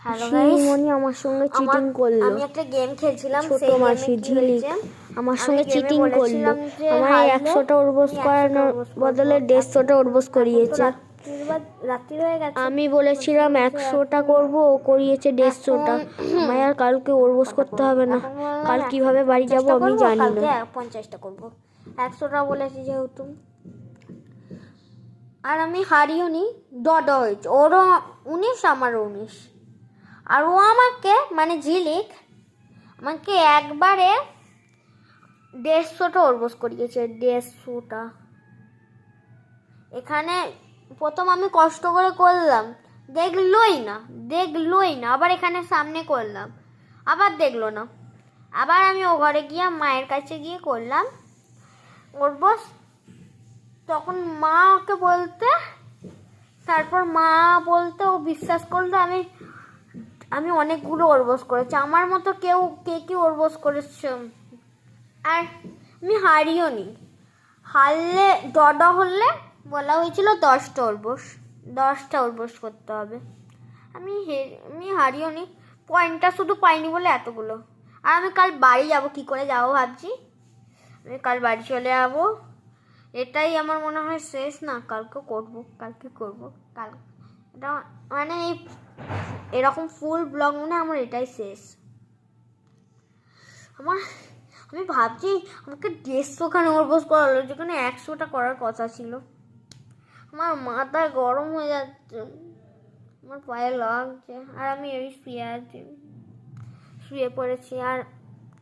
Hello guys, শিরিমণি আমার সঙ্গে cheating করলো। আমি একটা গেম খেলছিলাম, ছোট সেই মাসি গেমে কি ঝিলিক হয়েছে, আমার আমি সঙ্গে গেমে চিটিং করলো। বলেছিলাম যে আমায় হারলে 100টা উর্বশ আমি 100টা করানোর উর্বশ বদলে করবো। 150টা উর্বশ এখন তো করিয়েছে। রাত্রি হয়ে গেছে। আমি বলেছিলাম বলছিলাম যে 100টা করবো, ও করিয়েছে 150টা। আমায় আর কালকে উর্বশ করতে হবে না। এখন বললাম কাল কিভাবে বাড়ি যাব 50টা আমি করবো, জানি না। কালকে 50টা করবো। 100টা বলেছি যেহেতু, আর আমি হারিও নি। ডডো হয়েছে, ওরও 19 আমারও 19। আর ও আমাকে মানে ঝিলিক আমাকে একবারে 150টা উর্বশ করিয়েছে। 150টা। এখানে প্রথম আমি কষ্ট করে করলাম, দেখলোই না। আবার এখানে সামনে করলাম, আবার দেখলো না। আবার আমি ও ঘরে গিয়ে মায়ের কাছে গিয়ে করলাম উর্বশ। তখন মাকে বলতে, তারপর মা বলতে ও বিশ্বাস করলো আমি অনেকগুলো উর্বশ করেছি। আমার মতো কে কি উর্বশ করেছে। আর আমি হারিও নি। হারলে ডডা হলে বলা হয়েছিল 10টা উর্বশ করতে হবে। আমি হারিও নি, পয়েন্টটা শুধু পাইনি বলে এতগুলো। আর আমি কাল বাড়ি যাব, কি করে যাবো ভাবছি। আমি কাল বাড়ি চলে যাবো, এটাই আমার মনে হয় শেষ। না, কালকে করব। কাল এটা মানে এরকম ফুল ব্লগ মনে আমার এটাই শেষ। আমি ভাবছি আমাকে 150খানে উর্বশ করা হলো, যেখানে 100টা করার কথা ছিল। আমার মাথা গরম হয়ে যাচ্ছে, আমার পায়ে লাগছে। আর আমি শুয়ে পড়েছি। আর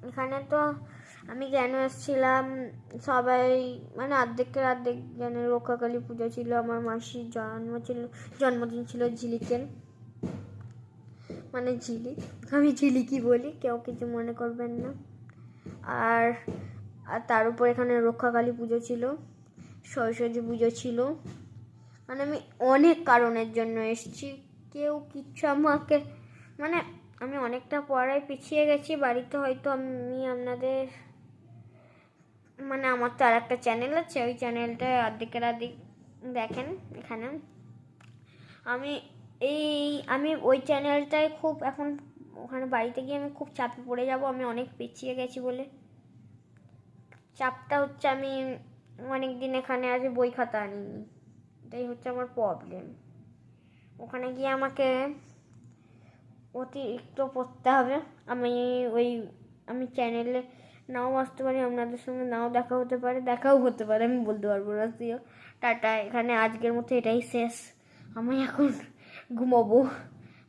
এখানে তো আমি কেন এসেছিলাম, সবাই মানে অর্ধেক জানে রক্ষাকালী পুজো ছিল, আমার মাসির জন্মদিন ছিল ঝিলিকের, মানে ঝিলিক, আমি ঝিলিকই বলি, কেউ কিছু মনে করবেন না। আর তার উপর এখানে রক্ষাকালী পুজো ছিল, সরস্বতী পুজো ছিল। মানে আমি অনেক কারণের জন্য এসেছি। কেউ কিচ্ছু আমাকে মানে আমি অনেকটা পড়ায় পিছিয়ে গেছি। বাড়িতে হয়তো আমি আপনাদের মানে আমার তো আর একটা চ্যানেল আছে, ওই চ্যানেলটায় অর্ধেকের দেখেন। এখানে আমি ওই চ্যানেলটায় খুব এখন ওখানে বাড়িতে গিয়ে আমি খুব চাপে পড়ে যাব। আমি অনেক পিছিয়ে গেছি বলে চাপটা হচ্ছে, আমি অনেক দিন এখানে আজ বই খাতা আনিনি, এটাই হচ্ছে আমার প্রবলেম। ওখানে গিয়ে আমাকে অতিরিক্ত পড়তে হবে। আমি চ্যানেলে নাও আসতে পারি, আপনাদের সঙ্গে নাও দেখাও হতে পারে, আমি বলতে পারবো না। টাটা, এখানে আজকের মতো এটাই শেষ। আমি এখন ঘুমাবো।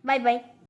Bye bye.